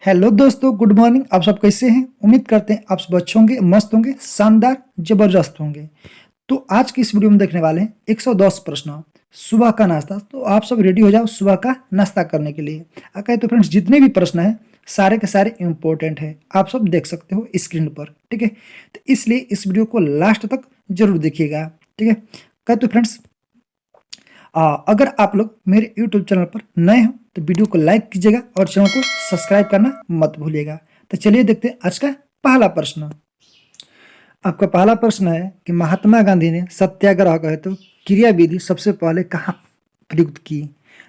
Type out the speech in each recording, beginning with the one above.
Hello दोस्तों, good morning. आप सब कैसे हैं? उम्मीद करते हैं आप सब अच्छे होंगे, मस्त होंगे, शानदार, जबरदस्त होंगे। तो आज की इस वीडियो में देखने वाले हैं 110 प्रश्न सुबह का नाश्ता। तो आप सब रेडी हो जाओ सुबह का नाश्ता करने के लिए। कहे तो फ्रेंड्स, जितने भी प्रश्न हैं सारे के सारे इंपॉर्टेंट हैं, आप सब देख सकते हो स्क्रीन पर। ठीक है, तो इसलिए इस वीडियो को लास्ट तक जरूर देखिएगा। ठीक है, कहे तो फ्रेंड्स, अगर आप लोग मेरे YouTube चैनल पर नए हो तो वीडियो को लाइक कीजिएगा और चैनल को सब्सक्राइब करना मत भूलिएगा। तो चलिए देखते हैं आज का पहला प्रश्न। आपका पहला प्रश्न है कि महात्मा गांधी ने सत्याग्रह कहे तो क्रिया विधि सबसे पहले कहाँ प्रयुक्त की?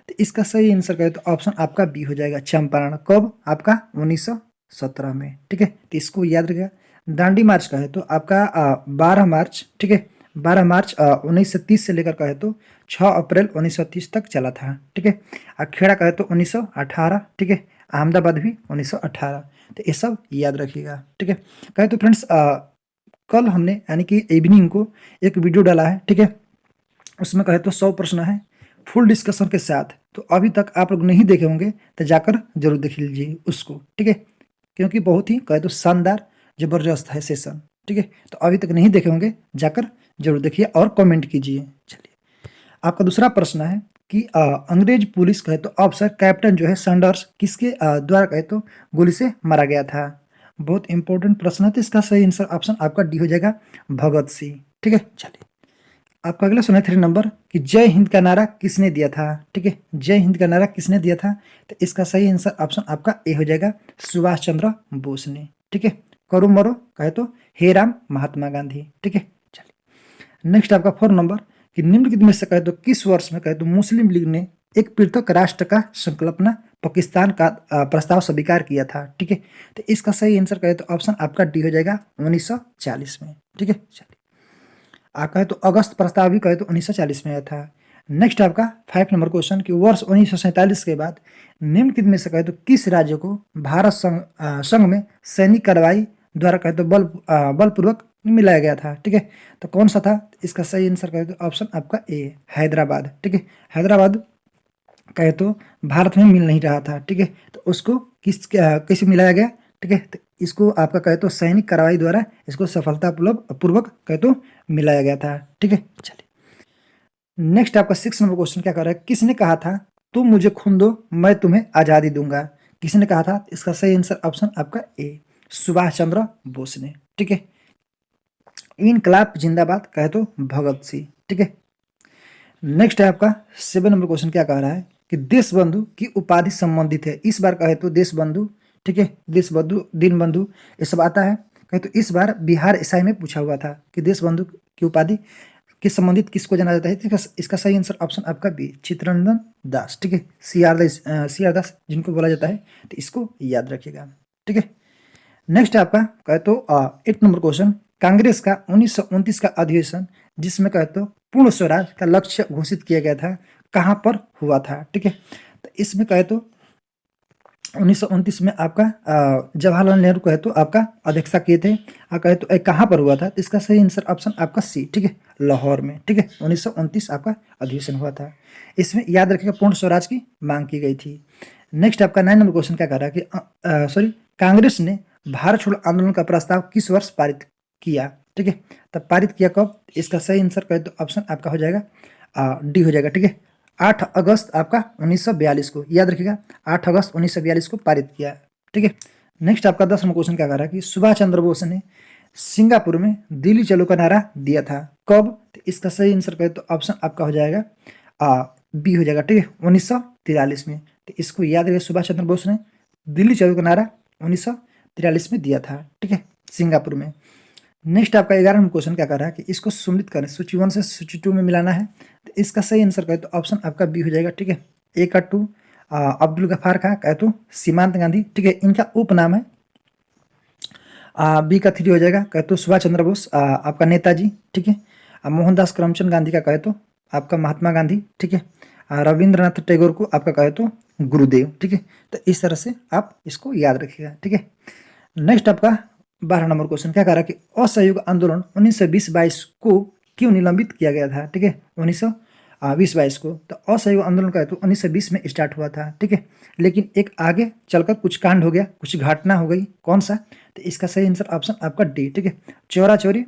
तो इसका सही आंसर कहे तो ऑप्शन आपका बी हो जाएगा, चंपारण। कब? आपका 1917 में। ठीक है, तो इसको याद रखिएगा। दांडी मार्च कहे तो आपका 12 मार्च। ठीक है, 12 मार्च 1930 से लेकर कहे तो 6 अप्रैल 1930 तक चला था। ठीक है, खेड़ा कहे तो 1918। ठीक है, अहमदाबाद भी 1918। तो ये सब याद रखिएगा। ठीक है, कहे तो फ्रेंड्स, कल हमने यानी कि इवनिंग को एक वीडियो डाला है। ठीक है, उसमें कहे तो 100 प्रश्न है फुल डिस्कशन के साथ। तो अभी तक आप लोग नहीं देखे होंगे तो जाकर जरूर देख लीजिए उसको। ठीक है, क्योंकि बहुत ही कहे तो शानदार जबरदस्त है सेशन। ठीक है, तो अभी तक नहीं देखे होंगे, जाकर जरूर देखिए और कमेंट कीजिए। चलिए, आपका दूसरा प्रश्न है कि अंग्रेज पुलिस कहे तो अफसर कैप्टन जो है सैंडर्स किसके द्वारा कहे तो गोली से मारा गया था? बहुत इंपॉर्टेंट प्रश्न है, तो इसका सही आंसर ऑप्शन आपका डी हो जाएगा, भगत सिंह। ठीक है, चलिए आपका अगला सुना 3 नंबर कि जय हिंद का नारा किसने दिया था? ठीक है, जय हिंद का नारा किसने दिया था? तो इसका सही आंसर ऑप्शन आपका ए हो जाएगा, सुभाष चंद्र बोस ने। ठीक है, करो मरो कहे तो हे राम महात्मा गांधी। ठीक है, चलिए नेक्स्ट आपका 4 नंबर कि निम्नलिखित में से कहे तो किस वर्ष में कहे तो मुस्लिम लीग ने एक पृथक राष्ट्र का संकल्पना पाकिस्तान का प्रस्ताव स्वीकार किया था? ठीक है, तो इसका सही आंसर कहे तो ऑप्शन आपका डी हो जाएगा, 1940 में। ठीक है, चलिए आप कहे तो अगस्त प्रस्ताव भी कहे तो 1940 में आया था। नेक्स्ट आपका 5 नंबर क्वेश्चन कि वर्ष 1947 के बाद निम्नलिखित में से कहे तो किस राज्य को भारत संघ में सैनिक कार्रवाई द्वारा कहे तो बलपूर्वक मिलाया गया था? ठीक है, तो कौन सा था? इसका सही आंसर कहे तो ऑप्शन आपका ए, हैदराबाद। ठीक है, हैदराबाद कहे तो भारत में मिल नहीं रहा था। ठीक है, तो उसको किसे मिलाया गया? ठीक है, तो इसको आपका कहे तो सैनिक कार्रवाई द्वारा इसको सफलतापूर्वक कहे तो मिलाया गया था। ठीक है, चलिए नेक्स्ट आपका 6 नंबर क्वेश्चन क्या कर रहा है, किसने कहा था तुम मुझे खून दो मैं तुम्हें आज़ादी दूंगा? किसने कहा था? इसका सही आंसर ऑप्शन आपका ए, सुभाष चंद्र बोस ने। ठीक है, इनकलाब जिंदाबाद कहे तो भगत सिंह। ठीक है, नेक्स्ट है आपका 7 नंबर क्वेश्चन क्या कह रहा है कि देश बंधु की उपाधि संबंधित है। इस बार कहे तो देश बंधु। ठीक है, देश बंधु, दीन बंधु, ये सब आता है। कहे तो इस बार बिहार एसआई में पूछा हुआ था कि देश बंधु की उपाधि के संबंधित किसको जाना जाता है? इसका सही आंसर ऑप्शन आपका बी, चित्तरंजन दास। ठीक है, सी आर दास जिनको बोला जाता है, तो इसको याद रखिएगा। ठीक है, नेक्स्ट आपका कहे तो 8 नंबर क्वेश्चन, कांग्रेस का 1929 का अधिवेशन जिसमें कहे तो पूर्ण स्वराज का लक्ष्य घोषित किया गया था, कहाँ पर हुआ था? ठीक है, तो इसमें कहे तो 1929 में आपका जवाहरलाल नेहरू कहे तो आपका अध्यक्षता किए थे। कहे तो कहाँ पर हुआ था? तो इसका सही आंसर ऑप्शन आपका सी। ठीक है, लाहौर में। ठीक है, 1929 आपका अधिवेशन हुआ था। इसमें याद रखिएगा पूर्ण स्वराज की मांग की गई थी। नेक्स्ट आपका 9 नंबर क्वेश्चन क्या कर रहा है कि कांग्रेस ने भारत छोड़ो आंदोलन का प्रस्ताव किस वर्ष पारित किया? ठीक है, तब पारित किया कब? इसका सही आंसर कहे तो ऑप्शन आपका हो जाएगा डी हो जाएगा। ठीक है, 8 अगस्त आपका 1942 को, याद रखिएगा 8 अगस्त 1942 को पारित किया। ठीक है, नेक्स्ट आपका 10 नंबर क्वेश्चन क्या कर रहा है कि सुभाष चंद्र बोस ने सिंगापुर में दिल्ली चलो का नारा दिया था, कब? तो इसका सही आंसर कहे तो ऑप्शन आपका हो जाएगा बी हो जाएगा। ठीक है, 1943 में। तो इसको याद रखिए, सुभाष चंद्र बोस ने दिल्ली चलो का नारा 1943 में दिया था। ठीक है, सिंगापुर में। नेक्स्ट आपका 11 नंबर क्वेश्चन क्या कर रहा है कि इसको सम्मिलित करें, सूची 1 से सूची 2 में मिलाना है। तो इसका सही आंसर कहे तो ऑप्शन आपका बी हो जाएगा। ठीक है, ए का 2 अब्दुल गफ्फार खां कहे तो सीमांत गांधी। ठीक है, इनका उपनाम है। बी का 3 हो जाएगा कहे तो सुभाष चंद्र बोस आपका नेताजी। ठीक है, मोहनदास करमचंद गांधी का कहे तो आपका महात्मा गांधी। ठीक है, रविंद्रनाथ टैगोर को आपका कहे तो गुरुदेव। ठीक है, तो इस तरह से आप इसको याद रखिएगा। ठीक है, नेक्स्ट आपका 12 नंबर क्वेश्चन क्या कह रहा है कि असहयोग आंदोलन 1920-22 को क्यों निलंबित किया गया था? ठीक है, 2022 को। तो असहयोग आंदोलन का है तो 1920 में स्टार्ट हुआ था, ठीक है। लेकिन एक आगे चलकर कुछ कांड हो गया, कुछ घटना हो गई, कौन सा? तो इसका सही आंसर ऑप्शन आपका डी, ठीक है, चौरा चोरी,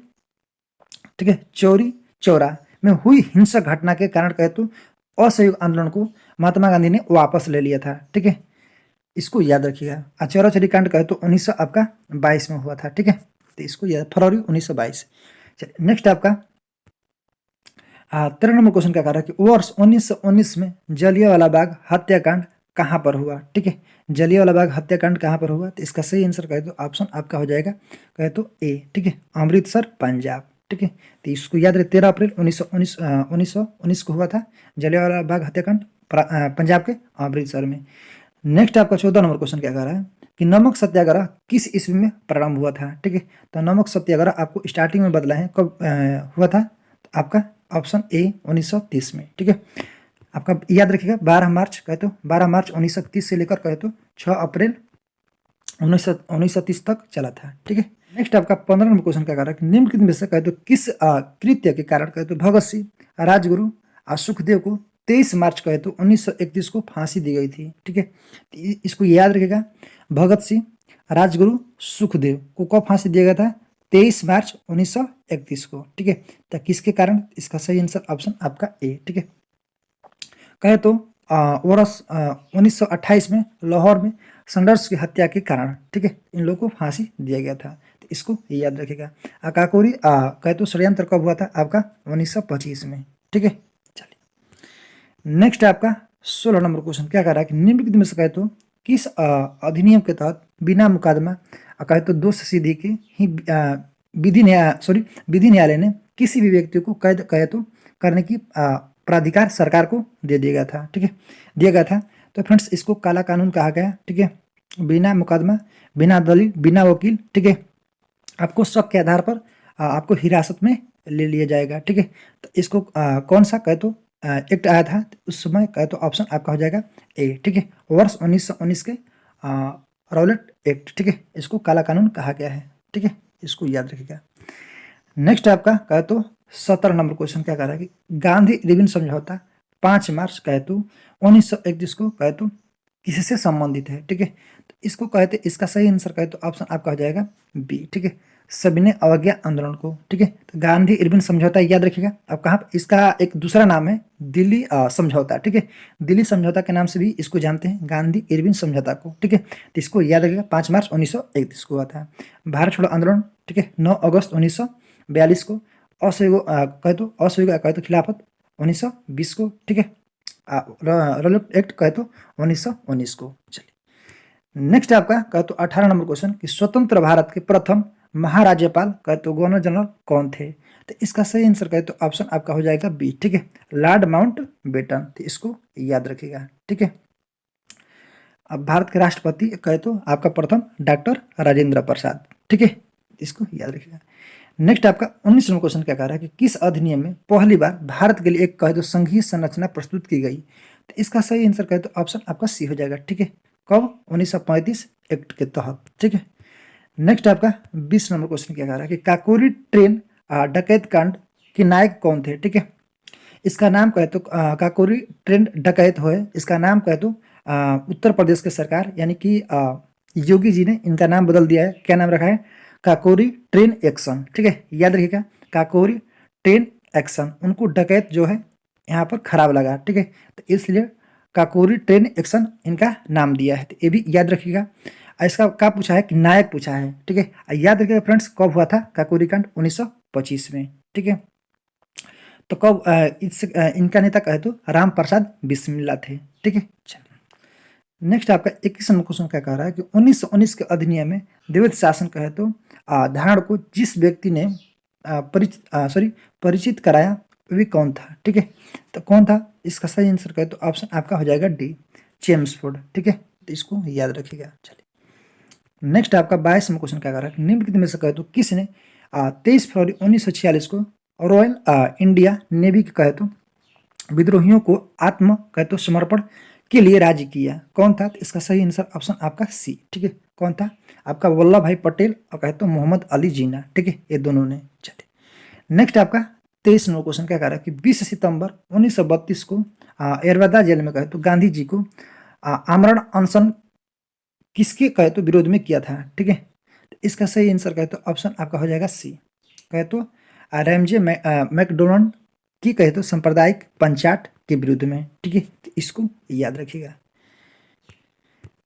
ठीक है, चोरी चौरा में हुई हिंसक घटना के कारण कहे तो असहयोग आंदोलन को महात्मा गांधी ने वापस ले लिया था, ठीक है, इसको याद रखिएगा। चौरा चोरी कांड कहे तो 1922 में हुआ था, ठीक है, तो इसको याद, फरवरी 1922। चलिए नेक्स्ट आपका 13 नंबर क्वेश्चन क्या कह रहा है कि वर्ष 1919 में जलियांवाला बाग हत्याकांड कहाँ पर हुआ, ठीक है, जलियांवाला बाग हत्याकांड कहाँ पर हुआ? तो इसका सही आंसर कहे तो ऑप्शन आपका हो जाएगा कहे तो ए, ठीक है, अमृतसर पंजाब, ठीक है। तो इसको याद रहे 13 अप्रैल 1919 को हुआ था जलियांवाला बाग हत्याकांड पंजाब के अमृतसर में। नेक्स्ट आपका 14 नंबर क्वेश्चन क्या कह रहा है कि नमक सत्याग्रह किस ईस्वी में प्रारंभ हुआ था, ठीक है। तो नमक सत्याग्रह आपको स्टार्टिंग में बदला है, कब हुआ था? तो आपका ऑप्शन ए 1930 में, ठीक है। आपका याद रखिएगा 12 मार्च कहे तो 12 मार्च 1930 से लेकर कहे तो 6 अप्रैल 1930 तक चला था, ठीक है। नेक्स्ट आपका 15 नंबर क्वेश्चन क्या कर रहा है कि निम्नलिखित में से कहे तो किस कृत्य के कारण कहे तो भगत सिंह, राजगुरु और सुखदेव को 23 मार्च कहे तो 1931 को फांसी दी गई थी, ठीक है। तो इसको याद रखिएगा, भगत सिंह, राजगुरु, सुखदेव को कब फांसी दिया गया था? 23 मार्च 1931 को, ठीक है। तो किसके कारण? इसका सही आंसर ऑप्शन आपका ए, ठीक है। कहे तो वर्ष 1928 में लाहौर में संघर्ष की हत्या के कारण, ठीक है, इन लोगों को फांसी दिया गया था, तो इसको याद रखिएगा। काकोरी कहे तो षड्यंत्र कब हुआ था? आपका 1925 में, ठीक है। चलिए नेक्स्ट आपका 16 नंबर क्वेश्चन क्या कह रहा है कि निम्नलिखित में से कहे तो किस अधिनियम के तहत बिना मुकदमा कहे तो दोष सिद्धि की ही विधि न्यायालय ने किसी भी व्यक्ति को कैद कहे तो करने की प्राधिकार सरकार को दे दिया गया था, ठीक है, दिया गया था। तो फ्रेंड्स इसको काला कानून कहा गया, ठीक है, बिना मुकदमा, बिना दलील, बिना वकील, ठीक है, आपको शक के आधार पर आपको हिरासत में ले लिया जाएगा, ठीक है। तो इसको कौन सा कहे तो एक्ट आया था उस समय? कहे तो ऑप्शन आपका हो जाएगा ए, ठीक है, वर्ष 1919 के रॉलेट एक्ट, ठीक है, इसको काला कानून कहा गया है, ठीक है, इसको याद रखिएगा। नेक्स्ट आपका कहे तो 17 नंबर क्वेश्चन क्या कह रहा है कि गांधी इरविन समझौता 5 मार्च कहे तो 1931 को कहे तो किससे संबंधित है, ठीक है। तो इसको कहते इसका सही आंसर कहे तो ऑप्शन आपका हो जाएगा बी, ठीक है, सविनय अवज्ञा आंदोलन को, ठीक है। तो गांधी इरविन समझौता याद रखिएगा। अब कहाँ इसका एक दूसरा नाम है दिल्ली समझौता, ठीक है, दिल्ली समझौता के नाम से भी इसको जानते हैं, गांधी इरविन समझौता को, ठीक है। तो इसको याद रखिएगा 5 मार्च 1931 को हुआ था। भारत छोड़ो आंदोलन, ठीक है, 9 अगस्त 1942 को। असहयोग कहे तो खिलाफत 1920 को, ठीक है, रॉलेट एक्ट कहे तो 1919 को। चलिए नेक्स्ट आपका कहे तो 18 नंबर क्वेश्चन कि स्वतंत्र भारत के प्रथम महाराज्यपाल कहे तो गवर्नर जनरल कौन थे? तो इसका सही आंसर कहे तो ऑप्शन आपका हो जाएगा बी, ठीक है, लॉर्ड माउंट बेटन। तो इसको याद रखिएगा, ठीक है। अब भारत के राष्ट्रपति कहे तो आपका प्रथम डॉक्टर राजेंद्र प्रसाद, ठीक है, इसको याद रखिएगा। नेक्स्ट आपका 19 नंबर क्वेश्चन क्या कह रहा है कि किस अधिनियम में पहली बार भारत के लिए एक कहे तो संघीय संरचना प्रस्तुत की गई? तो इसका सही आंसर कहे तो ऑप्शन आपका सी हो जाएगा, ठीक है, कब? 1935 एक्ट के तहत, ठीक है। नेक्स्ट आपका 20 नंबर क्वेश्चन क्या कह रहा है कि काकोरी ट्रेन डकैत कांड के नायक कौन थे? ठीक है, इसका नाम कहे तो काकोरी ट्रेन डकैत हुए, इसका नाम कहे तो उत्तर प्रदेश के सरकार यानी कि योगी जी ने इनका नाम बदल दिया है। क्या नाम रखा है? Kakori train action. ठीक है, याद रखिएगा, काकोरी ट्रेन एक्शन। उनको डकैत जो है यहाँ पर खराब लगा। ठीक है, तो इसलिए काकोरी ट्रेन एक्शन इनका नाम दिया है। तो ये भी याद रखिएगा। इसका क्या पूछा है कि नायक पूछा है। ठीक है, याद रखिएगा फ्रेंड्स, कब हुआ था काकोरी कांड? 1925 में। ठीक है, तो कब इनका नेता कहे तो राम प्रसाद बिस्मिल्ला थे। ठीक है, चलिए नेक्स्ट आपका 21 नंबर क्वेश्चन क्या कह रहा है कि 1919 के अधिनियम में द्वैध शासन कहे तो धारण को जिस व्यक्ति ने परिचित कराया वे कौन था? ठीक है, तो कौन था? इसका सही आंसर कहे तो ऑप्शन आपका हो जाएगा डी, चेम्सफोर्ड। ठीक है, तो इसको याद रखिएगा। चलिए नेक्स्ट आपका 22 नंबर क्वेश्चन क्या कर रहा है, निम्नलिखित में से कहे तो किसने 23 फरवरी 1946 को रॉयल इंडिया नेवी के कहे तो विद्रोहियों को आत्म कहे तो समर्पण के लिए राजी किया? कौन था? तो इसका सही आंसर ऑप्शन आपका सी। ठीक है, कौन था? आपका वल्लभ भाई पटेल और कहे तो मोहम्मद अली जिन्ना। ठीक है, ये दोनों ने। चलिए नेक्स्ट आपका 23 नंबर क्वेश्चन क्या कह रहा है कि 20 सितंबर 1932 को एरवादा जेल में कहे तो गांधी जी को आमरण अनशन किसके कहे तो विरोध में किया था। ठीक है, तो इसका सही आंसर कहे तो ऑप्शन आपका हो जाएगा सी, कहे तो रैमजे मैकडोनाल्ड की कहे तो सांप्रदायिक पंचायत के विरुद्ध में। ठीक है, तो इसको याद रखिएगा।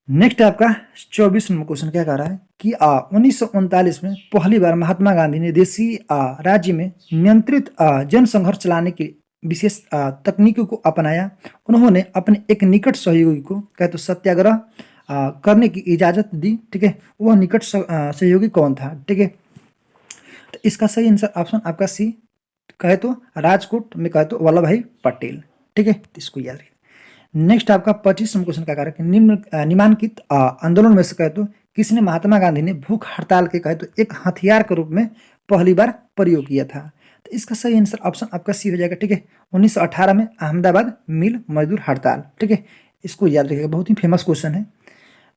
नेक्स्ट आपका 24 नंबर क्वेश्चन क्या कह रहा है कि 1939 में पहली बार महात्मा गांधी ने देशी राज्य में नियंत्रित जन संघर्ष चलाने की विशेष तकनीकों को अपनाया। उन्होंने अपने एक निकट सहयोगी को कहे तो सत्याग्रह करने की इजाजत दी। ठीक है, वह निकट सहयोगी कौन था। ठीक है, तो इसका सही आंसर ऑप्शन आपका सी, कहे तो राजकोट में कहे तो वल्लभ भाई पटेल। ठीक है, तो इसको याद रखिए। नेक्स्ट आपका 25 नंबर क्वेश्चन का कार्य निम्नलिखित आंदोलन में से कहे तो किसने महात्मा गांधी ने भूख हड़ताल के कहे तो एक हथियार के रूप में पहली बार प्रयोग किया था। तो इसका सही आंसर ऑप्शन आपका सी हो जाएगा। ठीक है, 1918 में अहमदाबाद मिल मजदूर हड़ताल। ठीक है, इसको याद रखिएगा, बहुत ही फेमस क्वेश्चन है।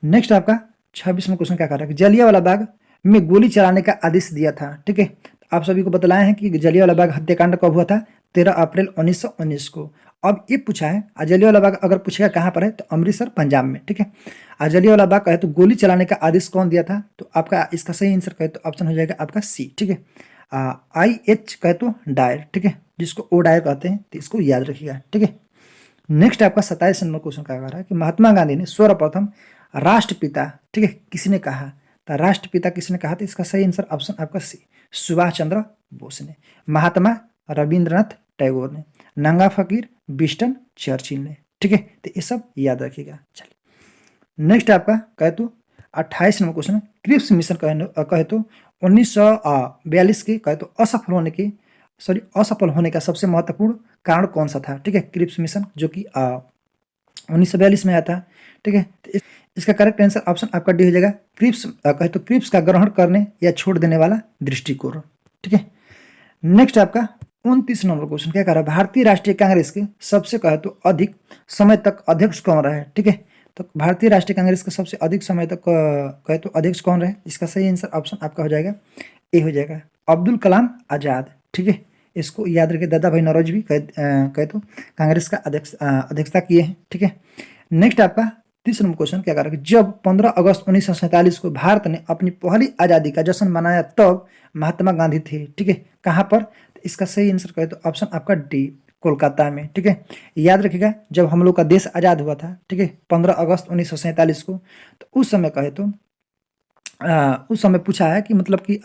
नेक्स्ट आपका 26 में क्वेश्चन क्या कर रहा है, जलियांवाला बाग में गोली चलाने का आदेश दिया था। ठीक है, आप सभी को बतलाए हैं कि जलियांवाला बाग हत्याकांड कब हुआ था, 13 अप्रैल 1919 को। अब ये पूछा है जलियांवाला बाग अगर पूछेगा कहाँ पर है तो अमृतसर पंजाब में। ठीक है, जलियांवाला बाग कहे तो गोली चलाने का आदेश कौन दिया था, तो आपका इसका सही आंसर कहे तो ऑप्शन हो जाएगा आपका सी। ठीक है, IH कहे तो डायर। ठीक है, जिसको ओ डायर कहते हैं, तो इसको याद रखिएगा। ठीक है, नेक्स्ट आपका 27 नंबर क्वेश्चन क्या कर रहा है कि महात्मा गांधी ने सर्वप्रथम राष्ट्रपिता, ठीक है, किसने कहा, तो राष्ट्रपिता किसने कहा, तो इसका सही आंसर ऑप्शन आपका सी, सुभाष चंद्र बोस ने, महात्मा रविंद्रनाथ टैगोर ने, नंगा फकीर विंस्टन चर्चिल ने। ठीक है, तो ये सब याद रखिएगा। चलिए नेक्स्ट आपका कहे तो 28 नंबर क्वेश्चन, क्रिप्स मिशन कहे तो 1942 के कहे तो असफल होने का सबसे महत्वपूर्ण कारण कौन सा था। ठीक है, क्रिप्स मिशन जो कि 1942 में आया था। ठीक है, तो इसका करेक्ट आंसर ऑप्शन आपका डी हो जाएगा, क्रिप्स कहे तो क्रिप्स का ग्रहण करने या छोड़ देने वाला दृष्टिकोण। ठीक है, नेक्स्ट आपका 29 नंबर क्वेश्चन क्या कर रहा है, भारतीय राष्ट्रीय कांग्रेस के सबसे कहे तो अधिक समय तक अध्यक्ष कौन रहा है। ठीक है, तो भारतीय राष्ट्रीय कांग्रेस के सबसे अधिक समय तक कहे तो अध्यक्ष कौन रहे, इसका सही आंसर ऑप्शन आपका हो जाएगा ए हो जाएगा, अब्दुल कलाम आजाद। ठीक है, इसको याद रखिए, दादा भाई नौरोजी भी कहे तो कांग्रेस का अध्यक्षता किए हैं। ठीक है, नेक्स्ट आपका 30 नंबर क्वेश्चन क्या कर रहा है, जब 15 अगस्त 1947 को भारत ने अपनी पहली आज़ादी का जश्न मनाया तब महात्मा गांधी थे। ठीक है, कहाँ पर, तो इसका सही आंसर कहे तो ऑप्शन आपका डी, कोलकाता में। ठीक है, याद रखिएगा जब हम लोग का देश आज़ाद हुआ था, ठीक है, 15 अगस्त 1947 को, तो उस समय कहे तो उस समय पूछा है कि मतलब कि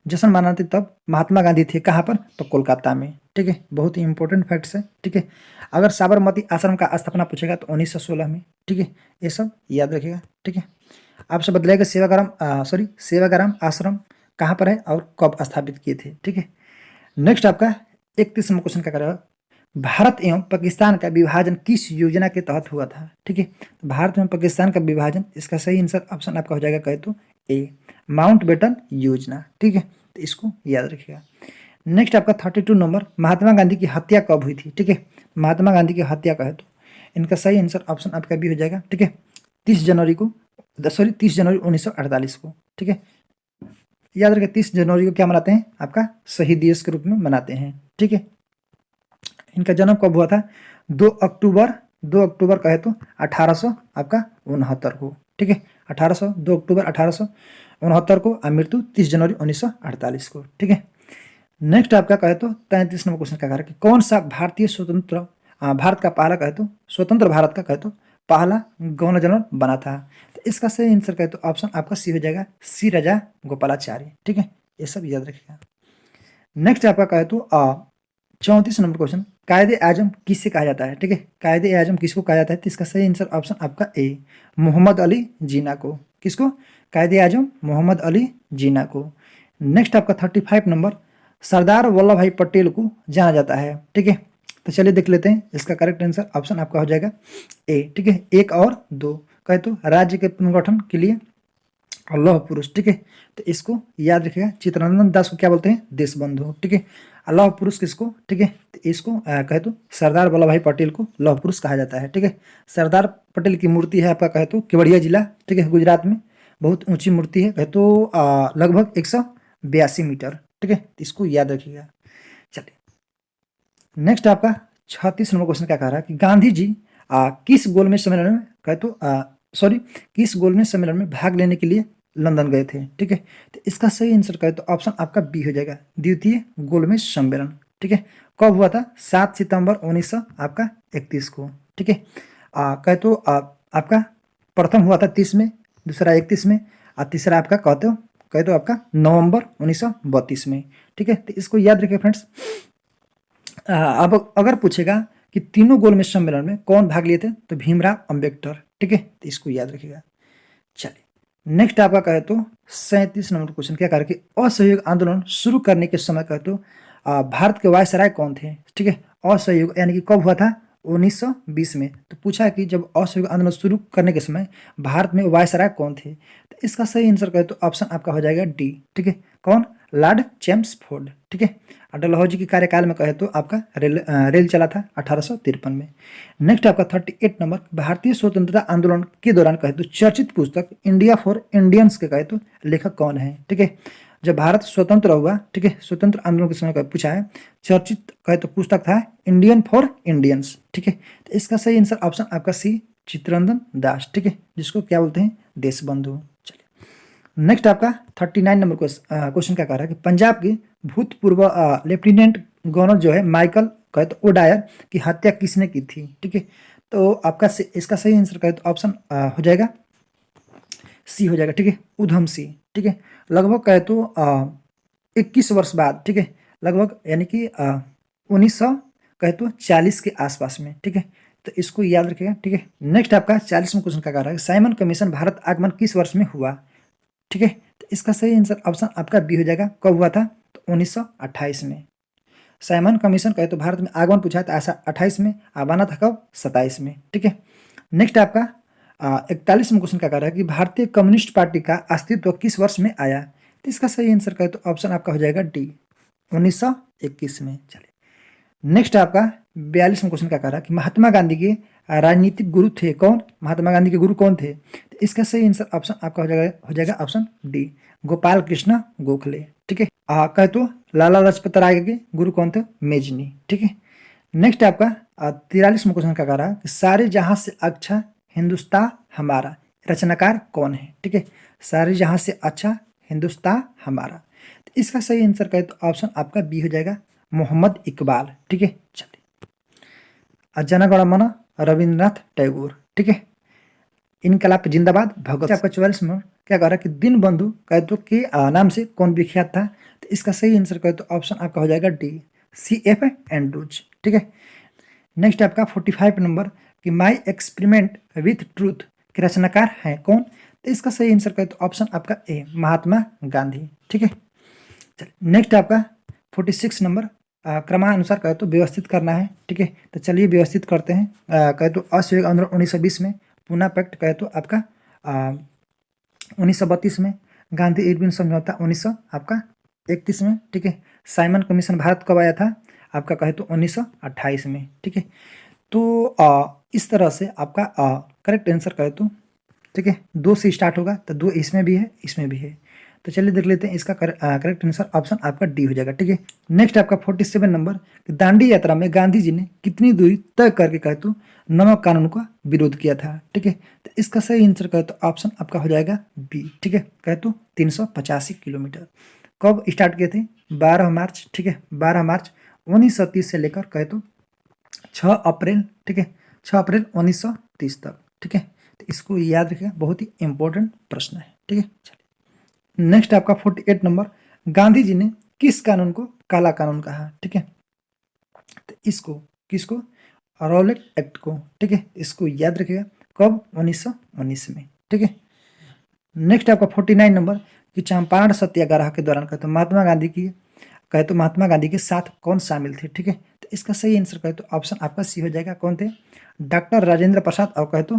जश्न मनाते तब महात्मा गांधी थे कहाँ पर, तो कोलकाता में। ठीक है, बहुत ही इंपॉर्टेंट फैक्ट्स है। ठीक है, अगर साबरमती आश्रम का स्थापना पूछेगा तो 1916 में। ठीक है, ये सब याद रखिएगा। ठीक है, आपसे बदलेगा सेवाग्राम आश्रम कहाँ पर है और कब स्थापित किए थे। ठीक है, नेक्स्ट आपका 31 नंबर क्वेश्चन क्या करेगा, भारत एवं पाकिस्तान का विभाजन किस योजना के तहत हुआ था। ठीक है, तो भारत एवं पाकिस्तान का विभाजन, इसका सही आंसर ऑप्शन आपका हो जाएगा कहे तो ए, माउंटबेटन योजना। ठीक है, तो इसको याद रखिएगा। नेक्स्ट आपका 32 नंबर, महात्मा गांधी की हत्या कब हुई थी। ठीक है, महात्मा गांधी की हत्या कहे तो इनका सही आंसर ऑप्शन आपका भी हो जाएगा। ठीक है, 30 जनवरी 1948 को। ठीक है, याद रखिए 30 जनवरी को क्या मनाते हैं, आपका शहीद दिवस के रूप में मनाते हैं। ठीक है, इनका जन्म कब हुआ था, 2 अक्टूबर कहे तो 1869 को। ठीक है, 2 अक्टूबर 1869 को, मृत्यु 30 जनवरी 1948 को। ठीक है, नेक्स्ट आपका कहे तो 33 नंबर क्वेश्चन क्या कह रहा है कि कौन सा भारत का पहला कहे तो स्वतंत्र भारत का कहे तो पहला गवर्नर जनरल बना था, तो इसका सही आंसर कहे तो ऑप्शन आपका सी हो जाएगा, सी राजा गोपालाचारी। ठीक है, ये सब याद रखिएगा। नेक्स्ट आपका कहे तो 34 नंबर क्वेश्चन, कायदे आजम किससे कहा जाता है। ठीक है, कायदे आजम किसको कहा जाता है, तो इसका सही आंसर ऑप्शन आपका ए, मोहम्मद अली जिन्ना को। किसको, कायदे आजम मोहम्मद अली जिन्ना को। नेक्स्ट आपका 35 नंबर, सरदार वल्लभ भाई पटेल को जाना जाता है। ठीक है, तो चलिए देख लेते हैं, इसका करेक्ट आंसर ऑप्शन आपका हो जाएगा ए। ठीक है, 1 और 2 कहे तो राज्य के पुनर्गठन के लिए लौह पुरुष। ठीक है, तो इसको याद रखिएगा, चित्तरंजन दास को क्या बोलते हैं, देशबंधु। ठीक है, लौह पुरुष किसको, ठीक है, तो इसको कहे तो सरदार वल्लभ भाई पटेल को लौह पुरुष कहा जाता है। ठीक है, सरदार पटेल की मूर्ति है आपका कहे तो केवड़िया जिला, ठीक है, गुजरात में, बहुत ऊंची मूर्ति है, कहे तो लगभग 182 मीटर। ठीक है, तो इसको याद रखिएगा। चलिए नेक्स्ट आपका 36 नंबर क्वेश्चन क्या कह रहा है कि गांधी जी किस गोलमेज सम्मेलन में कहे तो सॉरी किस गोलमेज सम्मेलन में भाग लेने के लिए लंदन गए थे। ठीक है, तो इसका सही आंसर कहे तो ऑप्शन आपका बी हो जाएगा, द्वितीय गोलमेज सम्मेलन। ठीक है, कब हुआ था? 7 सितंबर 1900 आपका 31 को। ठीक है, कहे तो आपका प्रथम हुआ था 30 में, दूसरा 31 में, और तीसरा आपका कहते हो कहे तो आपका नवंबर 1932 में। ठीक है, तो इसको याद रखिए फ्रेंड्स। अब अगर पूछेगा कि तीनों गोलमेज सम्मेलन में कौन भाग लिए थे, तो भीमराव अंबेडकर। ठीक है, तो इसको याद रखिएगा। चलिए, नेक्स्ट आपका कहे तो 37 नंबर क्वेश्चन क्या कह रहा है कि असहयोग आंदोलन शुरू करने के समय कहे तो भारत के वायसराय कौन थे। ठीक है, असहयोग यानी कि कब हुआ था? 1920 में। तो पूछा है कि जब असहयोग आंदोलन शुरू करने के समय भारत में वायसराय कौन थे, तो इसका सही आंसर कहे तो ऑप्शन आपका हो जाएगा डी। ठीक है, कौन? Lord Chelmsford. ठीक है, डलहौजी के कार्यकाल में कहे तो आपका रेल चला था 1853 में। नेक्स्ट आपका 38 नंबर, भारतीय स्वतंत्रता आंदोलन के दौरान कहे तो चर्चित पुस्तक इंडिया फॉर इंडियंस के कहे तो लेखक कौन है। ठीक है, जब भारत स्वतंत्र हुआ, ठीक है, स्वतंत्र आंदोलन के समय पूछा है, चर्चित कहे तो पुस्तक था इंडियन फॉर इंडियंस। ठीक है, तो इसका सही आंसर ऑप्शन आपका सी, चित्तरंजन दास। ठीक है, जिसको क्या बोलते हैं? देशबंधु। चलिए, नेक्स्ट आपका 39 नंबर क्वेश्चन क्या कह रहा है कि पंजाब के भूतपूर्व लेफ्टिनेंट गवर्नर जो है माइकल कहे तो ओडायर की हत्या किसने की थी। ठीक है, तो आपका इसका सही आंसर कहे तो ऑप्शन हो जाएगा सी हो जाएगा। ठीक है, उधम सिंह। ठीक है, लगभग कहे तो 21 वर्ष बाद। ठीक है, लगभग यानी कि 1900 कहे तो 40 के आसपास में। ठीक है, तो इसको याद रखिएगा। ठीक है, नेक्स्ट आपका 40वां क्वेश्चन क्या कह रहा है? साइमन कमीशन भारत आगमन किस वर्ष में हुआ। ठीक है, तो इसका सही आंसर ऑप्शन आपका बी हो जाएगा। कब हुआ था? तो 1928 में। साइमन कमीशन कहे तो भारत में आगमन पूछा था ऐसा 28 में, आना था कब? 27 में। ठीक है, नेक्स्ट आपका 41वां क्वेश्चन क्या कर रहा है कि भारतीय कम्युनिस्ट पार्टी का अस्तित्व किस वर्ष में आया। तो इसका सही आंसर कहे तो ऑप्शन आपका हो जाएगा डी, 1921 में। चलिए, नेक्स्ट आपका 42वां क्वेश्चन क्या कर रहा है कि महात्मा गांधी के राजनीतिक गुरु थे कौन? महात्मा गांधी के गुरु कौन थे? तो इसका सही आंसर ऑप्शन आपका हो जाएगा ऑप्शन डी, गोपाल कृष्ण गोखले। ठीक है, कहे तो लाला लाजपत राय के गुरु कौन थे? मेजनी। ठीक है, नेक्स्ट आपका 43वां क्वेश्चन क्या कर रहा है कि सारे जहां से अच्छा हिंदुस्तान हमारा रचनाकार कौन है। ठीक है, सारे जहां से अच्छा हिंदुस्तान हमारा, तो इसका सही आंसर कहे तो ऑप्शन आपका बी हो जाएगा, मोहम्मद इकबाल। ठीक है, चलिए, जन गण मन रविंद्रनाथ टैगोर। ठीक है, इनकलाब जिंदाबाद भगत। आपका 44 में क्या कह रहा है कि दिन बंधु कहे तो के नाम से कौन विख्यात था। तो इसका सही आंसर कहे तो ऑप्शन आपका हो जाएगा डी, CF एंड्रूज। ठीक है, नेक्स्ट आपका 45 नंबर कि माई एक्सपेरिमेंट विथ ट्रूथ के रचनाकार हैं कौन। तो इसका सही आंसर कहे तो ऑप्शन आपका ए, महात्मा गांधी। ठीक है, चलिए, नेक्स्ट आपका 46 नंबर क्रमानुसार कहे तो व्यवस्थित करना है। ठीक है, तो चलिए व्यवस्थित करते हैं। कहे तो असहयोग आंदोलन 1920 में, पूना पैक्ट कहे तो आपका 1932 में, गांधी इरविन समझौता 1900 आपका 31 में। ठीक है, साइमन कमीशन भारत कब आया था? आपका कहे तो 1928 में। ठीक है, तो इस तरह से आपका करेक्ट आंसर कहे तो, ठीक है, 2 से स्टार्ट होगा, तो 2 इसमें भी है, इसमें भी है। तो चलिए देख लेते हैं, इसका करेक्ट आंसर ऑप्शन आपका डी हो जाएगा। ठीक है, नेक्स्ट आपका 47 नंबर, दांडी यात्रा में गांधी जी ने कितनी दूरी तय करके कहे तो नमक कानून का विरोध किया था। ठीक है, तो इसका सही आंसर कहे तो ऑप्शन आपका हो जाएगा बी। ठीक है, कहे तो 385 किलोमीटर। कब स्टार्ट किए थे? 12 मार्च। ठीक है, 12 मार्च 1930 से लेकर कहे तो 6 अप्रैल। ठीक है, 6 अप्रैल 1930 तक। ठीक है, तो इसको याद रखिएगा, बहुत ही इंपॉर्टेंट प्रश्न है। ठीक है, चलिए, नेक्स्ट आपका 48 नंबर, गांधी जी ने किस कानून को काला कानून कहा। ठीक है, तो इसको किसको? रॉलेट एक्ट को। ठीक है, इसको याद रखिएगा, कब? 1919 में। ठीक है, नेक्स्ट आपका 49 नंबर कि चंपारण सत्याग्रह के दौरान कहते महात्मा गांधी की कहे तो महात्मा गांधी के साथ कौन शामिल थे। ठीक है, तो इसका सही आंसर कहे तो ऑप्शन आपका सी हो जाएगा। कौन थे? डॉक्टर राजेंद्र प्रसाद और कहे तो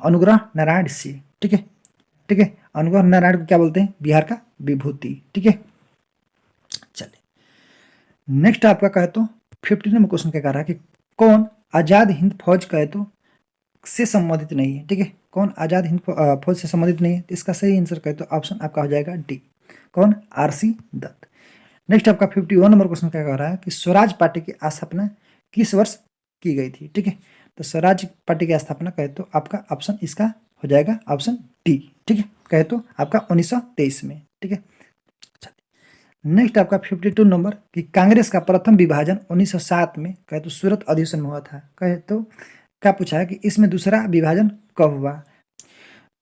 अनुग्रह नारायण सिंह। ठीक है, ठीक है, अनुग्रह नारायण को क्या बोलते हैं? बिहार का विभूति। ठीक है, चलिए, नेक्स्ट आपका कहे तो 15 नंबर क्वेश्चन क्या कर रहा है कि कौन आजाद हिंद फौज कहे तो से संबंधित नहीं है। ठीक है, कौन आजाद हिंद फौज से संबंधित नहीं है? तो इसका सही आंसर कहे तो ऑप्शन आपका हो जाएगा डी, कौन? RC दत्त। नेक्स्ट आपका 51 नंबर क्वेश्चन क्या कह रहा है कि स्वराज पार्टी की स्थापना किस वर्ष की गई थी। ठीक है, तो स्वराज पार्टी की स्थापना कहे तो आपका ऑप्शन इसका हो जाएगा ऑप्शन डी। ठीक है, कहे तो आपका 1923 में। ठीक है, नेक्स्ट आपका 52 नंबर कि कांग्रेस का प्रथम विभाजन 1907 में कहे तो सूरत अधिवेशन में हुआ था। कहे तो क्या पूछा है कि इसमें दूसरा विभाजन कब हुआ।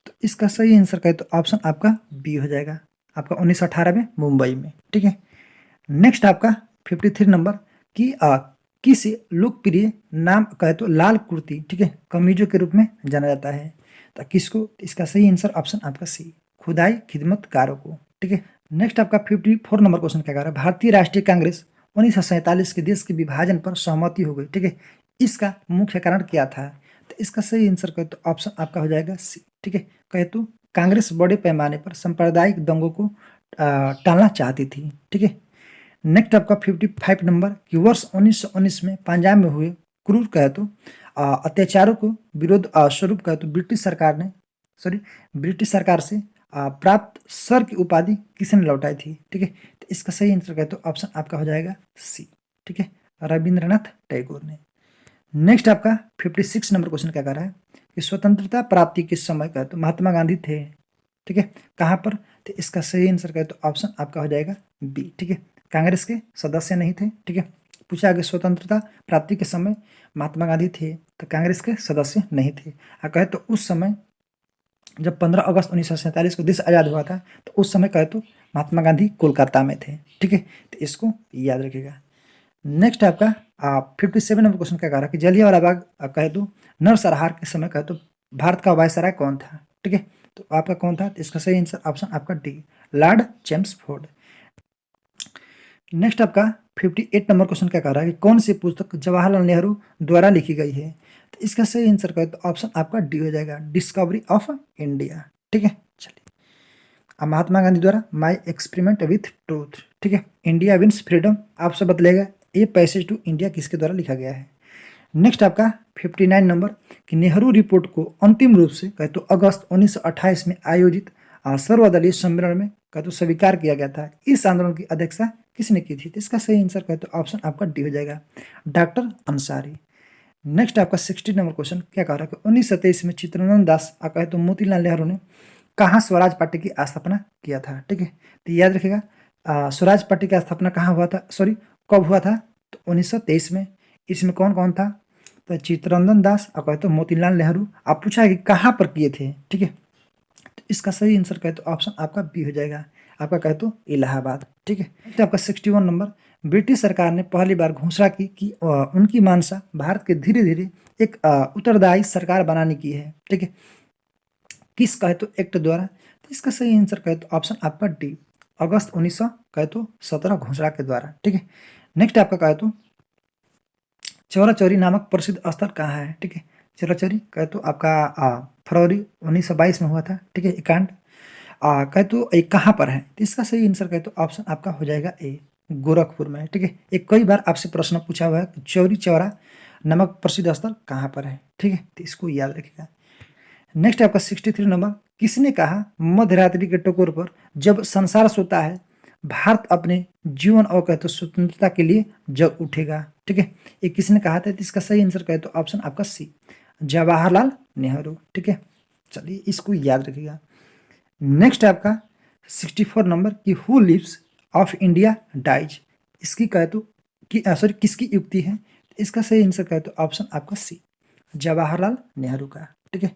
तो इसका सही आंसर कहे तो ऑप्शन आपका बी हो जाएगा, आपका 1918 में मुंबई में। ठीक है, नेक्स्ट आपका 53 नंबर कि किस लोकप्रिय नाम कहे तो लाल कुर्ती, ठीक है, कमीजों के रूप में जाना जाता है। तो किसको, इसका सही आंसर ऑप्शन आपका सी, खुदाई खिदमतकारों को। ठीक है, नेक्स्ट आपका 54 नंबर क्वेश्चन क्या कह रहा है, भारतीय राष्ट्रीय कांग्रेस 1947 के देश के विभाजन पर सहमति हो गई। ठीक है, इसका मुख्य कारण क्या था। तो इसका सही आंसर कहे तो ऑप्शन आपका हो जाएगा सी। ठीक है, कहे तो कांग्रेस बड़े पैमाने पर सांप्रदायिक दंगों को टालना चाहती थी। ठीक है, नेक्स्ट आपका 55 नंबर कि वर्ष 1919 में पंजाब में हुए क्रूर कहे तो अत्याचारों को विरोध स्वरूप कहे तो ब्रिटिश सरकार से प्राप्त सर की उपाधि किसने लौटाई थी। ठीक है, तो इसका सही आंसर कहे तो ऑप्शन आपका हो जाएगा सी। ठीक है, रविंद्रनाथ टैगोर ने। नेक्स्ट आपका 56 नंबर क्वेश्चन क्या कर रहा है कि स्वतंत्रता प्राप्ति के समय कहे तो महात्मा गांधी थे। ठीक है, कहाँ पर, तो इसका सही आंसर कहे तो ऑप्शन आपका हो जाएगा बी। ठीक है, कांग्रेस के सदस्य नहीं थे। ठीक है, पूछा आगे स्वतंत्रता प्राप्ति के समय महात्मा गांधी थे तो कांग्रेस के सदस्य नहीं थे। कहे तो उस समय जब 15 अगस्त 1947 को देश आज़ाद हुआ था तो उस समय कहे तो महात्मा गांधी कोलकाता में थे। ठीक है, तो इसको याद रखिएगा। नेक्स्ट आपका 57 नंबर क्वेश्चन क्या कह रहा है कि जलियांवाला बाग कहे तो नरसंहार के समय कहे तो भारत का वायसराय कौन था। ठीक है, तो आपका कौन था, तो इसका सही आंसर ऑप्शन आपका डी, लॉर्ड चेम्सफोर्ड। नेक्स्ट आपका 58 नंबर क्वेश्चन क्या कह रहा है कि कौन सी पुस्तक जवाहरलाल नेहरू द्वारा लिखी गई है। तो इसका सही आंसर कहे तो ऑप्शन आपका डी हो जाएगा, डिस्कवरी ऑफ इंडिया। ठीक है, चलिए अब महात्मा गांधी द्वारा माई एक्सपेरिमेंट विथ ट्रूथ। ठीक है, इंडिया विंस फ्रीडम आपसे बतलेगा ये पैसेज टू इंडिया किसके द्वारा लिखा गया है। नेक्स्ट आपका 59 नंबर कि नेहरू रिपोर्ट को अंतिम रूप से कहे तो अगस्त 1928 में आयोजित सर्वदलीय सम्मेलन में कहे तो स्वीकार किया गया था। इस आंदोलन की अध्यक्षता किसने की थी, तो इसका सही आंसर कहे तो ऑप्शन आपका डी हो जाएगा, डॉक्टर अंसारी। नेक्स्ट आपका 60 नंबर क्वेश्चन क्या कह रहा है कि 1923 में चित्तरंजन दास कहे तो मोतीलाल नेहरू ने कहाँ स्वराज पार्टी की स्थापना किया था। ठीक है, तो याद रखिएगा स्वराज पार्टी की स्थापना कहाँ हुआ था, सॉरी कब हुआ था, तो 1923 में। इसमें कौन कौन था, तो चित्तरंजन दास और कहे तो मोतीलाल नेहरू। आप पूछा है कि कहाँ पर किए थे। ठीक है, तो इसका सही आंसर कहे तो ऑप्शन आपका बी हो जाएगा, आपका कहे तो इलाहाबाद। ठीक है, तो आपका 61 नंबर ब्रिटिश सरकार ने पहली बार घोषणा की कि उनकी मानसा भारत के धीरे धीरे एक उत्तरदायी सरकार बनाने की है। ठीक है, किस कहे तो एक्ट द्वारा, तो इसका सही आंसर कहे तो ऑप्शन आपका डी, अगस्त 1900 कहे तो 17 घोषणा के द्वारा। ठीक है, नेक्स्ट आपका कहे तो चौरा चौरी नामक प्रसिद्ध स्थल कहाँ है। ठीक है, चौरा चौरी कहे तो आपका फरवरी 1922 में हुआ था। ठीक है, ये कांड कहे तो एक कहाँ पर है, तो इसका सही आंसर कहे तो ऑप्शन आपका हो जाएगा ए, गोरखपुर में। ठीक है, एक कई बार आपसे प्रश्न पूछा हुआ है चौरी चौरा नामक प्रसिद्ध स्थल कहाँ पर है। ठीक है, तो इसको याद रखिएगा। नेक्स्ट आपका 63 नंबर किसने कहा मध्यरात्रि के टकोर पर जब संसार सोता है भारत अपने जीवन और कहते स्वतंत्रता के लिए जग उठेगा। ठीक है, ये किसने कहा था, तो इसका सही आंसर कहे तो ऑप्शन आपका सी, जवाहरलाल नेहरू। ठीक है, चलिए इसको याद रखिएगा। नेक्स्ट आपका 64 नंबर कि who lives of India dies, इसकी कहे तो सॉरी किसकी युक्ति है, इसका सही आंसर कहे तो ऑप्शन आपका सी, जवाहरलाल नेहरू का। ठीक है,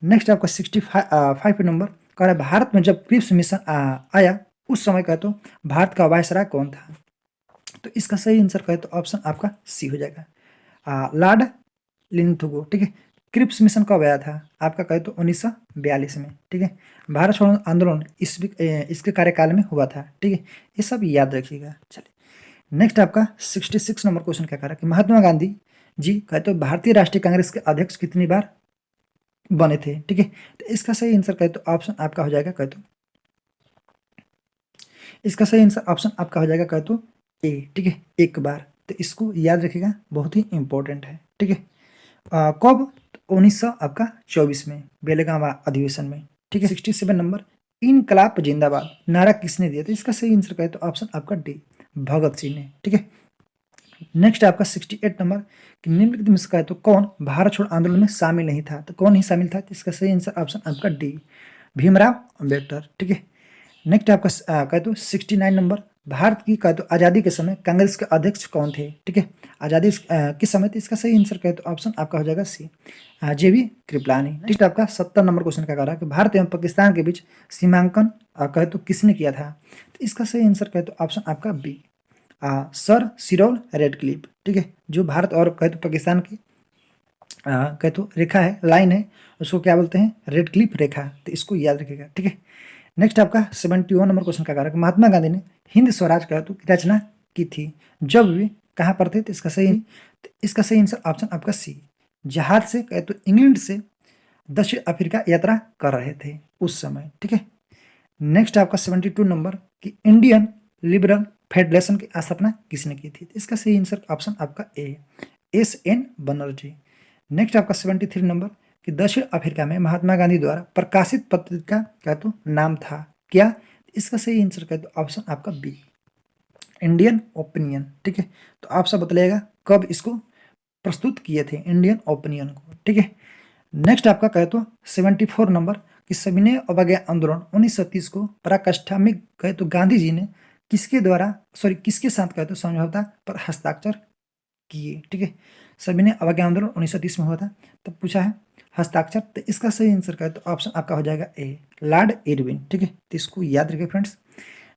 नेक्स्ट आपका 65 नंबर कह रहा है भारत में जब क्रिप्स मिशन आया उस समय कहे तो भारत का वायसराय कौन था, तो इसका सही आंसर कहे तो ऑप्शन आपका सी हो जाएगा, लॉर्ड लिंथुगो। ठीक है, क्रिप्स मिशन कब आया था, आपका कहे तो 1942 में। ठीक है, भारत छोड़ो आंदोलन इसके कार्यकाल में हुआ था। ठीक है, ये सब याद रखिएगा। चलिए नेक्स्ट आपका 66 नंबर क्वेश्चन क्या कह रहा है कि महात्मा गांधी जी कहे तो भारतीय राष्ट्रीय कांग्रेस के अध्यक्ष कितनी बार बने थे। ठीक है, तो इसका सही आंसर कहे तो ऑप्शन आपका हो जाएगा कहे तो इसका सही आंसर ऑप्शन आपका हो जाएगा कहे तो ए। ठीक है, एक बार, तो इसको याद रखिएगा, बहुत ही इंपॉर्टेंट है। ठीक है, कब, 1900 आपका 24 में बेलगाम अधिवेशन में। ठीक है, 67 नंबर इनकलाब जिंदाबाद नारा किसने दिया, तो इसका सही आंसर कहे तो ऑप्शन आपका डी, भगत सिंह ने। ठीक है, नेक्स्ट आपका 68 नंबर कि निम्नलिखित में से कहे तो कौन भारत छोड़ो आंदोलन में शामिल नहीं था, तो कौन ही शामिल था, तो इसका सही आंसर ऑप्शन आपका डी, भीमराव अंबेडकर। ठीक है, नेक्स्ट आपका कहे तो 69 नंबर भारत की कहे तो आज़ादी के समय कांग्रेस के अध्यक्ष कौन थे। ठीक है, आज़ादी किस समय थी, इसका सही आंसर कहे तो ऑप्शन आपका हो जाएगा सी, JV कृपलानी। नेक्स्ट आपका 70 नंबर क्वेश्चन का कह रहा है कि भारत एवं पाकिस्तान के बीच सीमांकन कहे तो किसने किया था, तो इसका सही आंसर कहे तो ऑप्शन आपका बी, सर सिरोल रेडक्लिफ। ठीक है, जो भारत और कहे तो पाकिस्तान की कहे तो रेखा है, लाइन है, उसको क्या बोलते हैं, रेडक्लिफ रेखा, तो इसको याद रखिएगा। ठीक है, नेक्स्ट आपका 71 नंबर क्वेश्चन का कारण महात्मा गांधी ने हिंद स्वराज कहे तो की रचना की थी, जब वे कहाँ पर थे, तो इसका सही आंसर ऑप्शन आपका सी, जहाज से कहे तो इंग्लैंड से दक्षिण अफ्रीका यात्रा कर रहे थे उस समय। ठीक है, नेक्स्ट आपका 72 नंबर कि इंडियन लिबरल फेडरेशन की स्थापना किसने की थी, इसका सही आंसर ऑप्शन आपका ए, SN बनर्जी। नेक्स्ट आपका 73 नंबर कि दक्षिण अफ्रीका में महात्मा गांधी द्वारा प्रकाशित पत्रिका का तो नाम था क्या, इसका सही आंसर कहे तो ऑप्शन आपका बी, इंडियन ओपिनियन। ठीक है, तो आप सब बताइएगा कब इसको प्रस्तुत किए थे, इंडियन ओपिनियन को। ठीक है, नेक्स्ट आपका कहे तो 74 नंबर कि सविनय अवज्ञा आंदोलन 1930 को पराकाष्ठा में कहे तो गांधी जी ने किसके साथ कहे तो समझौता पर हस्ताक्षर किए। ठीक है, सविनय अवज्ञा आंदोलन 1930 में हुआ था, तब पूछा है हस्ताक्षर, तो इसका सही आंसर कहे तो ऑप्शन आपका हो जाएगा ए, लॉर्ड इरविन। ठीक है, तो इसको याद रखिए फ्रेंड्स।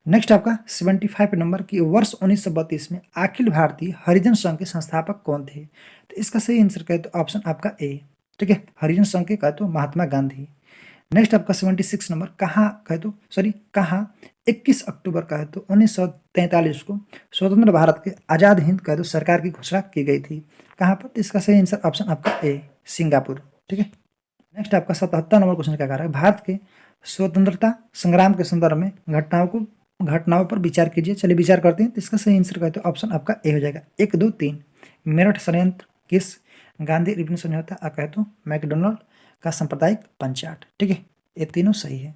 नेक्स्ट आपका 75 नंबर की वर्ष 1932 में अखिल भारतीय हरिजन संघ के संस्थापक कौन थे, तो इसका सही आंसर कहे तो ऑप्शन आपका ए। ठीक है, हरिजन संघ के कहे तो महात्मा गांधी। नेक्स्ट आपका 76 नंबर कहाँ 21 अक्टूबर कहे तो 1943 को स्वतंत्र भारत के आज़ाद हिंद कहे तो सरकार की घोषणा की गई थी, कहाँ पर, तो इसका सही आंसर ऑप्शन आपका ए, सिंगापुर। ठीक है, नेक्स्ट आपका 77 नंबर क्वेश्चन क्या कह रहा है, भारत के स्वतंत्रता संग्राम के संदर्भ में घटनाओं पर विचार कीजिए। चलिए विचार करते हैं, तो इसका सही आंसर कहते हैं ऑप्शन आपका ए हो जाएगा, 1, 2, 3, मेरठ षड्यंत्र, किस, गांधी इरविन समझौता, कहे तो मैकडोनल्ड का सांप्रदायिक पंचाट। ठीक है, ये तीनों सही है।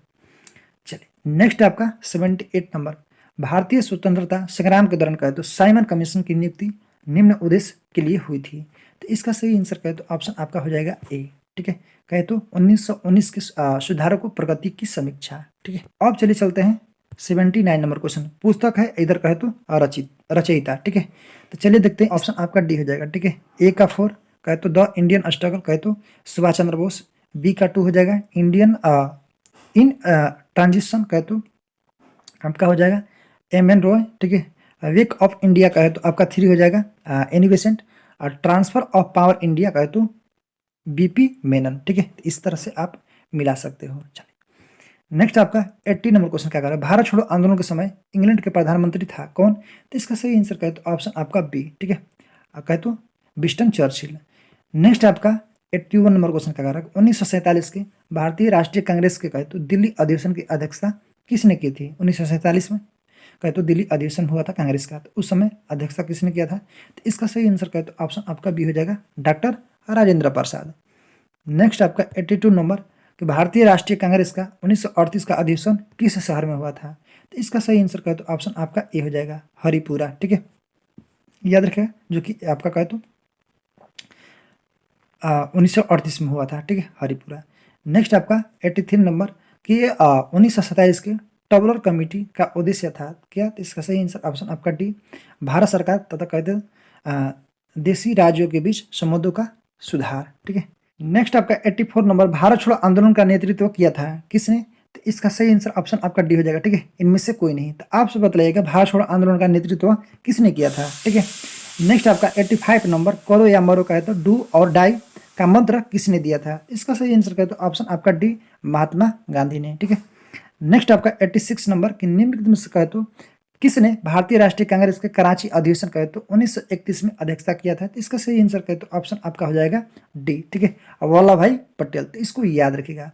चलिए नेक्स्ट आपका 78 नंबर भारतीय स्वतंत्रता संग्राम के दौरान कहे तो साइमन कमीशन की नियुक्ति निम्न उद्देश्य के लिए हुई थी, तो इसका सही आंसर कहे तो ऑप्शन आपका हो जाएगा ए। ठीक है, कहे तो 1919 के सुधारों को प्रगति की समीक्षा। ठीक है, अब चलिए चलते हैं 79 नंबर क्वेश्चन, पुस्तक है इधर कहे तो रचयिता। ठीक है, तो चलिए देखते हैं, ऑप्शन आपका डी हो जाएगा। ठीक है, ए का 4 कहे तो द इंडियन स्ट्रगल कहे तो सुभाष चंद्र बोस, बी का 2 हो जाएगा इंडियन इन ट्रांजिशन कहे तो आपका हो जाएगा MN रॉय। ठीक है, वेक ऑफ इंडिया कहे तो आपका 3 हो जाएगा एनी बेसेंट, और ट्रांसफर ऑफ पावर इंडिया कहे तो BP मेनन। ठीक है, इस तरह से आप मिला सकते हो। चलिए नेक्स्ट आपका 80 नंबर क्वेश्चन क्या कर रहा है, भारत छोड़ो आंदोलन के समय इंग्लैंड के प्रधानमंत्री था कौन, तो इसका सही आंसर कहे तो ऑप्शन आपका बी। ठीक है, कहे तो विंस्टन चर्चिल। नेक्स्ट आपका 81 नंबर क्वेश्चन क्या कर रहा है, 1947 के भारतीय राष्ट्रीय कांग्रेस के कहे तो दिल्ली अधिवेशन की अध्यक्षता किसने की थी, 1947 में कहे तो दिल्ली अधिवेशन हुआ था कांग्रेस का, तो उस समय अध्यक्षता किसने किया था, तो इसका सही आंसर कहे तो ऑप्शन आपका बी हो जाएगा, डॉक्टर राजेंद्र प्रसाद। नेक्स्ट आपका 82 नंबर कि भारतीय राष्ट्रीय कांग्रेस का 1938 का अधिवेशन किस शहर में हुआ था, तो इसका सही आंसर कहे तो ऑप्शन आपका ए हो जाएगा, हरिपुरा। ठीक है, याद रखेगा, जो कि आपका कहे तो 1938 में हुआ था। ठीक है, हरिपुरा। नेक्स्ट आपका 83 नंबर कि 1927 के टबलर कमेटी का उद्देश्य था क्या, तो इसका सही आंसर ऑप्शन आपका डी, भारत सरकार तथा कहते देशी राज्यों के बीच संबंधों का सुधार। ठीक है, नेक्स्ट आपका 84 नंबर भारत छोड़ो आंदोलन का नेतृत्व किया था किसने, तो इसका सही आंसर ऑप्शन आपका डी हो जाएगा। ठीक है, इनमें से कोई नहीं, तो आप सब बताइएगा भारत छोड़ो आंदोलन का नेतृत्व किसने किया था। ठीक है, नेक्स्ट आपका 85 नंबर करो या मरो कहे तो डू और डाई का मंत्र किसने दिया था, इसका सही आंसर कहे तो ऑप्शन आपका डी, महात्मा गांधी ने। ठीक है, नेक्स्ट आपका 86 नंबर कि निम्नलिखित में से कहे तो किसने भारतीय राष्ट्रीय कांग्रेस के कराची अधिवेशन कहे तो 1931 में अध्यक्षता किया था, तो इसका सही आंसर कहे तो ऑप्शन आपका हो जाएगा डी। ठीक है, वल्लभ भाई पटेल, तो इसको याद रखिएगा।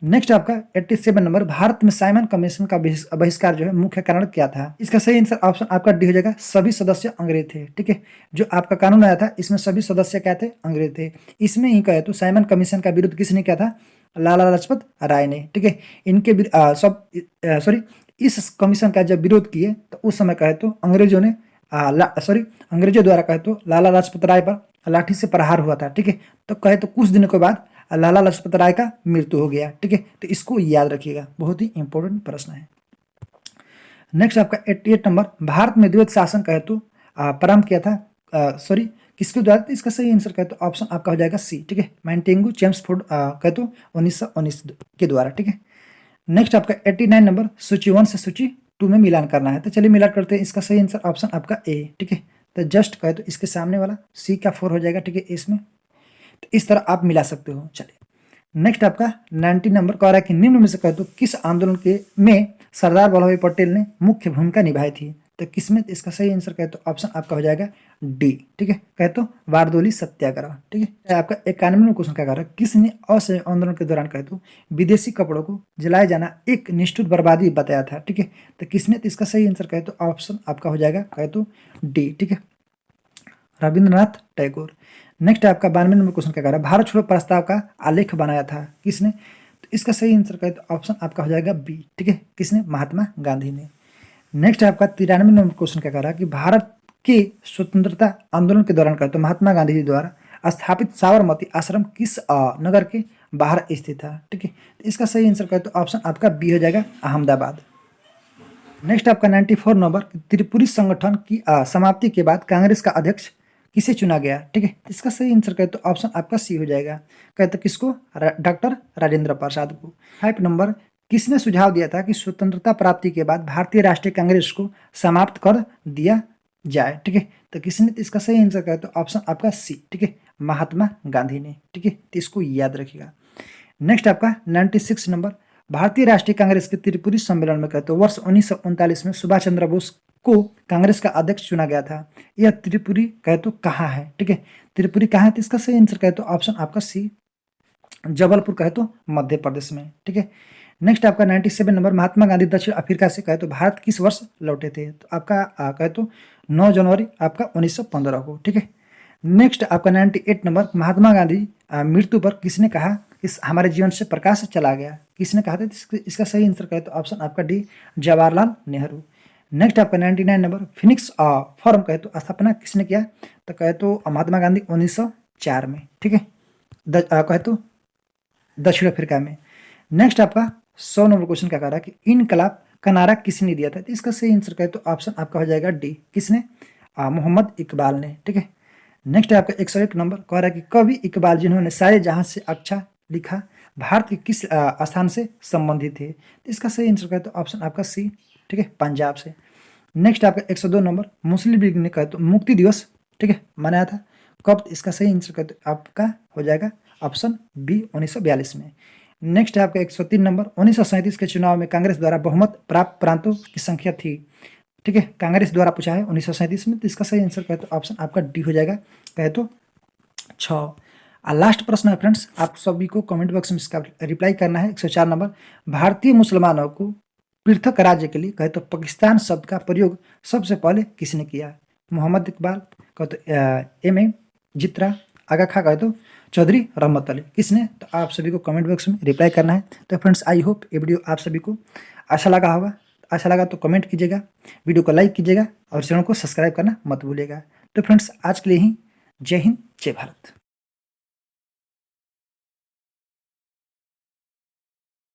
नेक्स्ट आपका 87 नंबर भारत में साइमन कमीशन का बहिष्कार जो है मुख्य कारण क्या था, इसका सही आंसर ऑप्शन आपका डी हो जाएगा, सभी सदस्य अंग्रेज थे। ठीक है, जो आपका कानून आया था इसमें सभी सदस्य क्या थे, अंग्रेज थे। इसमें ही कहे तो साइमन कमीशन का विरोध किसने किया था, लाला लाजपत राय ने। ठीक है, इनके इस कमीशन का जब विरोध किए तो उस समय कहे तो अंग्रेजों ने अंग्रेजों द्वारा कहे तो लाला लाजपत राय पर लाठी से प्रहार हुआ था। ठीक है, तो कहे तो कुछ दिनों के बाद लाला लाजपत राय का मृत्यु हो गया। ठीक है, तो इसको याद रखिएगा, बहुत ही इंपॉर्टेंट प्रश्न है। नेक्स्ट आपका 88 नंबर, भारत में द्वैत शासन कहे तो प्रारंभ किया था किसके द्वारा? तो इसका सही आंसर कहे तो ऑप्शन आपका हो जाएगा सी। ठीक है, मैंटेंगू चेम्सफोर्ड कहे तो 1919 के द्वारा। ठीक है, नेक्स्ट आपका 89 नंबर, सूची 1 से सूची 2 में मिलान करना है। तो चलिए मिलान करते हैं। इसका सही आंसर ऑप्शन आपका ए। ठीक है, तो जस्ट कहे तो इसके सामने वाला सी का 4 हो जाएगा। ठीक है, इसमें तो इस तरह आप मिला सकते हो। चलिए नेक्स्ट आपका 90 नंबर कह रहा है कि निम्न में से कहे तो किस आंदोलन के में सरदार वल्लभ भाई पटेल ने मुख्य भूमिका निभाई थी? तो किसमें? इसका सही आंसर कहे तो ऑप्शन आपका हो जाएगा डी। ठीक है, कहे तो बारदोली सत्याग्रह। ठीक है, आपका 91 क्वेश्चन क्या कर रहा है, किसने असहयोग आंदोलन के दौरान कहे तो विदेशी कपड़ों को जलाए जाना एक निष्ठुर बर्बादी बताया था? ठीक है, तो किसने? तो इसका सही आंसर कहे तो ऑप्शन आपका हो जाएगा कहे तो डी। ठीक है, रविंद्रनाथ टैगोर। नेक्स्ट आपका 92 नंबर क्वेश्चन क्या कर रहा है, भारत छोड़ो प्रस्ताव का आलेख बनाया था किसने? तो इसका सही आंसर कहे तो ऑप्शन आपका हो जाएगा बी। ठीक है, किसने? महात्मा गांधी ने। नेक्स्ट आपका 93 नंबर क्वेश्चन क्या कर रहा है कि भारत के स्वतंत्रता आंदोलन के दौरान कहे तो महात्मा गांधी जी द्वारा स्थापित साबरमती आश्रम किस नगर के बाहर स्थित था? ठीक है, तो इसका सही आंसर कहे तो ऑप्शन आपका बी हो जाएगा, अहमदाबाद। नेक्स्ट आपका 94 नंबर, त्रिपुरी संगठन की समाप्ति के बाद कांग्रेस का अध्यक्ष किसे चुना गया? ठीक है, इसका सही आंसर कहे तो ऑप्शन आपका सी हो जाएगा, कहते किसको? डॉक्टर राजेंद्र प्रसाद को। 5 नंबर, किसने सुझाव दिया था कि स्वतंत्रता प्राप्ति के बाद भारतीय राष्ट्रीय कांग्रेस को समाप्त कर दिया जाए? ठीक है, तो किसने? तो इसका सही आंसर कहे तो ऑप्शन आपका सी। ठीक है, महात्मा गांधी ने। ठीक है, तो इसको याद रखिएगा। नेक्स्ट आपका 96 नंबर, भारतीय राष्ट्रीय कांग्रेस के त्रिपुरी सम्मेलन में कहते वर्ष 1939 में सुभाष चंद्र बोस को कांग्रेस का अध्यक्ष चुना गया था। यह त्रिपुरी कहे तो कहाँ है? ठीक है, त्रिपुरी कहाँ है? तो इसका सही आंसर कहे तो ऑप्शन आपका सी, जबलपुर कहे तो मध्य प्रदेश में। ठीक है, नेक्स्ट आपका 97 नंबर, महात्मा गांधी दक्षिण अफ्रीका से कहे तो भारत किस वर्ष लौटे थे? तो आपका कहे तो 9 जनवरी आपका 1915 को। ठीक है, नेक्स्ट आपका 98 नंबर, महात्मा गांधी मृत्यु पर किसने कहा इस हमारे जीवन से प्रकाश चला गया? किसने कहा था? इसका सही आंसर कहे तो ऑप्शन आपका डी, जवाहरलाल नेहरू। नेक्स्ट आपका 99 नंबर, फिनिक्स फॉर्म कहे तो स्थापना किसने किया? तो कहे तो महात्मा गांधी 1904 में। ठीक है, कहे तो दक्षिण अफ्रीका में। नेक्स्ट आपका 100 नंबर क्वेश्चन क्या कह रहा है कि इनकलाब का नारा किसने दिया था? तो इसका सही आंसर कहे तो ऑप्शन आपका हो जाएगा डी, किसने? मोहम्मद इकबाल ने। ठीक है, नेक्स्ट आपका 101 नंबर कह रहा है कि कवि इकबाल जिन्होंने सारे जहां से अच्छा लिखा भारत के किस स्थान से संबंधित थे? तो इसका सही आंसर कहे तो ऑप्शन आपका सी। ठीक है, पंजाब से। नेक्स्ट आपका 102 नंबर, मुस्लिम लीग ने कहे तो मुक्ति दिवस ठीक है मनाया था कब? तो इसका सही आंसर कहे तो आपका हो जाएगा ऑप्शन बी, 1942 में। नेक्स्ट है आपका 103 नंबर, 1937 के चुनाव में कांग्रेस द्वारा बहुमत प्राप्त प्रांतों की संख्या थी। ठीक है, कांग्रेस द्वारा पूछा है 1937 में, तो इसका सही आंसर कहे तो ऑप्शन आपका डी हो जाएगा, कहे तो 6। लास्ट प्रश्न है फ्रेंड्स, आप सभी को कमेंट बॉक्स में इसका रिप्लाई करना है। 104 नंबर, भारतीय मुसलमानों को पृथक राज्य के लिए कहे तो पाकिस्तान शब्द का प्रयोग सबसे पहले किसने किया? मोहम्मद इकबाल कहे तो एम ए जित्रा, आगा खा कहे तो चौधरी रहमत अली, किसने? तो आप सभी को कमेंट बॉक्स में रिप्लाई करना है। तो फ्रेंड्स आई होप ये वीडियो आप सभी को अच्छा लगा होगा। अच्छा लगा तो कमेंट कीजिएगा, वीडियो को लाइक कीजिएगा और चैनल को सब्सक्राइब करना मत भूलिएगा। तो फ्रेंड्स आज के लिए ही जय हिंद, जय भारत।